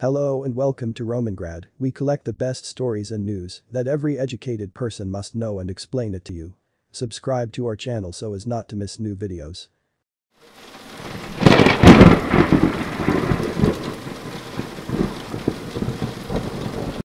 Hello and welcome to Romangrad. We collect the best stories and news that every educated person must know and explain it to you. Subscribe to our channel so as not to miss new videos.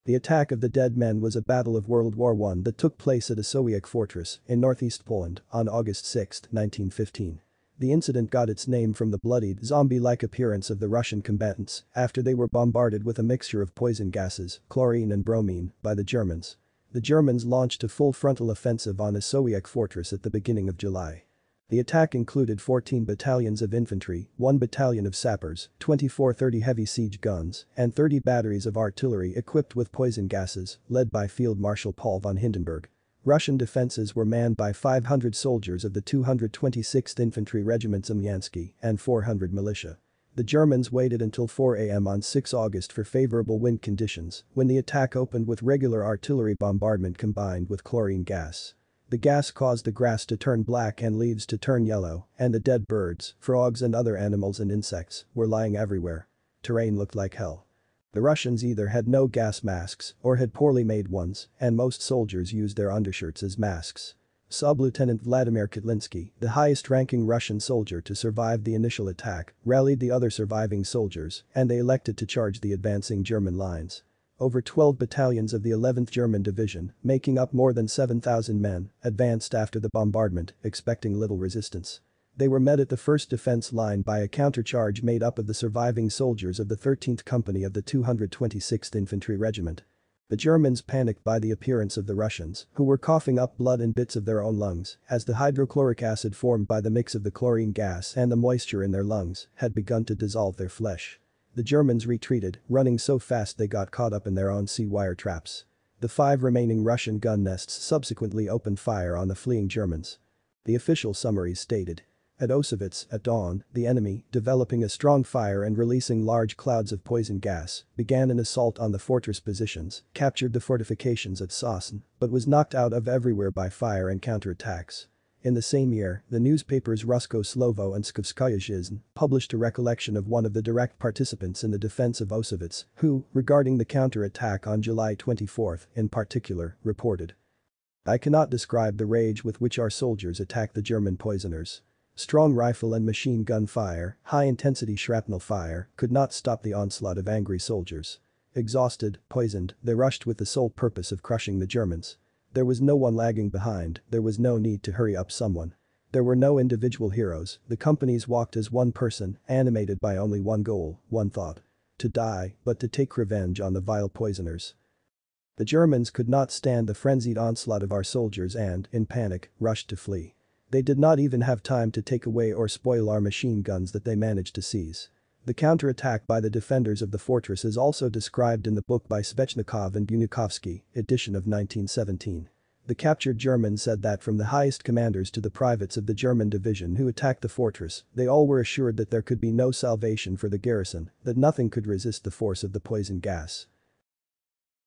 The Attack of the Dead Men was a battle of World War I that took place at Osowiec Fortress in northeast Poland on August 6, 1915. The incident got its name from the bloodied, zombie-like appearance of the Russian combatants after they were bombarded with a mixture of poison gases, chlorine and bromine, by the Germans. The Germans launched a full frontal offensive on Osowiec Fortress at the beginning of July. The attack included 14 battalions of infantry, 1 battalion of sappers, 24 30 heavy siege guns, and 30 batteries of artillery equipped with poison gases, led by Field Marshal Paul von Hindenburg. Russian defenses were manned by 500 soldiers of the 226th Infantry Regiment Zemiansky and 400 militia. The Germans waited until 4 a.m. on 6 August for favorable wind conditions, when the attack opened with regular artillery bombardment combined with chlorine gas. The gas caused the grass to turn black and leaves to turn yellow, and the dead birds, frogs and other animals and insects were lying everywhere. Terrain looked like hell. The Russians either had no gas masks or had poorly made ones, and most soldiers used their undershirts as masks. Sub-Lieutenant Vladimir Kotlinsky, the highest-ranking Russian soldier to survive the initial attack, rallied the other surviving soldiers, and they elected to charge the advancing German lines. Over 12 battalions of the 11th German Division, making up more than 7,000 men, advanced after the bombardment, expecting little resistance. They were met at the first defense line by a countercharge made up of the surviving soldiers of the 13th Company of the 226th Infantry Regiment. The Germans panicked by the appearance of the Russians, who were coughing up blood and bits of their own lungs, as the hydrochloric acid formed by the mix of the chlorine gas and the moisture in their lungs had begun to dissolve their flesh. The Germans retreated, running so fast they got caught up in their own sea wire traps. The 5 remaining Russian gun nests subsequently opened fire on the fleeing Germans. The official summaries stated. At Osowiec, at dawn, the enemy, developing a strong fire and releasing large clouds of poison gas, began an assault on the fortress positions, captured the fortifications at Sosn, but was knocked out of everywhere by fire and counterattacks. In the same year, the newspapers Rusko Slovo and Skavskaya Zhizn published a recollection of one of the direct participants in the defense of Osowiec, who, regarding the counterattack on July 24, in particular, reported. I cannot describe the rage with which our soldiers attacked the German poisoners. Strong rifle and machine gun fire, high-intensity shrapnel fire, could not stop the onslaught of angry soldiers. Exhausted, poisoned, they rushed with the sole purpose of crushing the Germans. There was no one lagging behind, there was no need to hurry up someone. There were no individual heroes, the companies walked as one person, animated by only one goal, one thought. To die, but to take revenge on the vile poisoners. The Germans could not stand the frenzied onslaught of our soldiers and, in panic, rushed to flee. They did not even have time to take away or spoil our machine guns that they managed to seize. The counterattack by the defenders of the fortress is also described in the book by Svechnikov and Bunikovsky, edition of 1917. The captured Germans said that from the highest commanders to the privates of the German division who attacked the fortress, they all were assured that there could be no salvation for the garrison, that nothing could resist the force of the poison gas.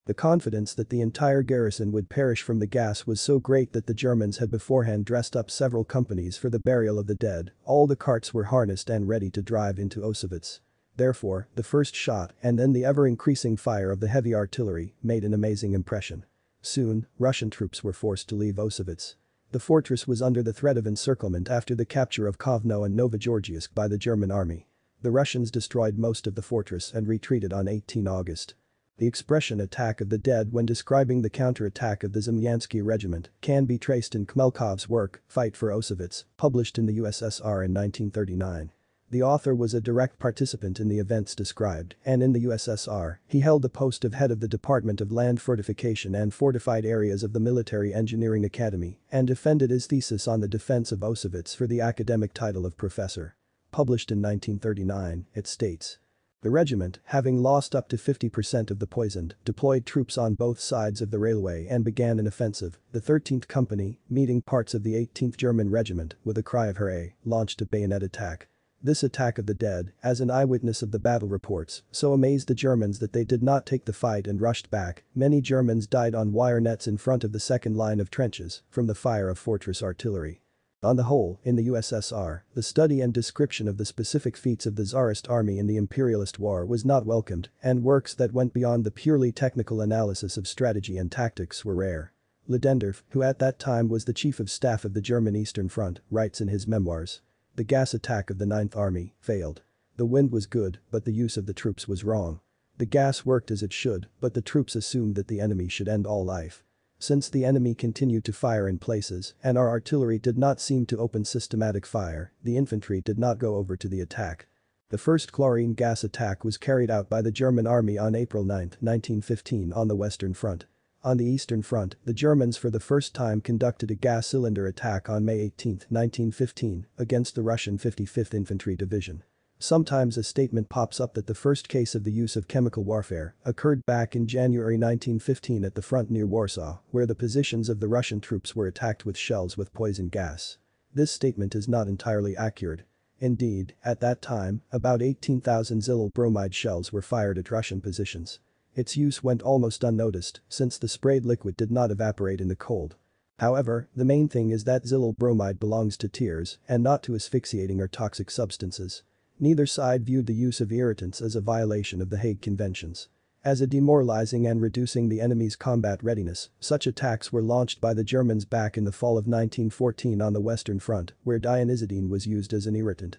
The confidence that the entire garrison would perish from the gas was so great that the Germans had beforehand dressed up several companies for the burial of the dead, all the carts were harnessed and ready to drive into Osowiec. Therefore, the first shot and then the ever-increasing fire of the heavy artillery made an amazing impression. Soon, Russian troops were forced to leave Osowiec. The fortress was under the threat of encirclement after the capture of Kovno and Novogeorgievsk by the German army. The Russians destroyed most of the fortress and retreated on 18 August. The expression attack of the dead when describing the counterattack of the Zemiansky regiment can be traced in Khmelkov's work, Fight for Osowiec, published in the USSR in 1939. The author was a direct participant in the events described, and in the USSR, he held the post of head of the Department of Land Fortification and Fortified Areas of the Military Engineering Academy, and defended his thesis on the defense of Osowiec for the academic title of professor. Published in 1939, it states. The regiment, having lost up to 50% of the poisoned, deployed troops on both sides of the railway and began an offensive. The 13th Company, meeting parts of the 18th German Regiment with a cry of hooray, launched a bayonet attack. This attack of the dead, as an eyewitness of the battle reports, so amazed the Germans that they did not take the fight and rushed back. Many Germans died on wire nets in front of the second line of trenches from the fire of fortress artillery. On the whole, in the USSR, the study and description of the specific feats of the Tsarist army in the imperialist war was not welcomed, and works that went beyond the purely technical analysis of strategy and tactics were rare. Ludendorff, who at that time was the chief of staff of the German Eastern Front, writes in his memoirs, "The gas attack of the Ninth Army failed. The wind was good, but the use of the troops was wrong. The gas worked as it should, but the troops assumed that the enemy should end all life. Since the enemy continued to fire in places and our artillery did not seem to open systematic fire, the infantry did not go over to the attack." The first chlorine gas attack was carried out by the German army on April 9, 1915 on the Western Front. On the Eastern Front, the Germans for the first time conducted a gas cylinder attack on May 18, 1915, against the Russian 55th Infantry Division. Sometimes a statement pops up that the first case of the use of chemical warfare occurred back in January 1915 at the front near Warsaw, where the positions of the Russian troops were attacked with shells with poison gas. This statement is not entirely accurate. Indeed, at that time, about 18,000 Zilil bromide shells were fired at Russian positions. Its use went almost unnoticed since the sprayed liquid did not evaporate in the cold. However, the main thing is that Zilil bromide belongs to tears and not to asphyxiating or toxic substances. Neither side viewed the use of irritants as a violation of the Hague Conventions. As a demoralizing and reducing the enemy's combat readiness, such attacks were launched by the Germans back in the fall of 1914 on the Western Front, where dianizidine was used as an irritant.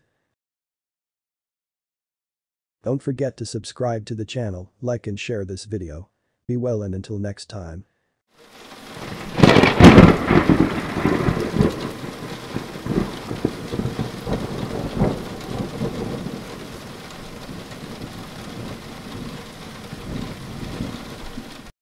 Don't forget to subscribe to the channel, like and share this video. Be well and until next time.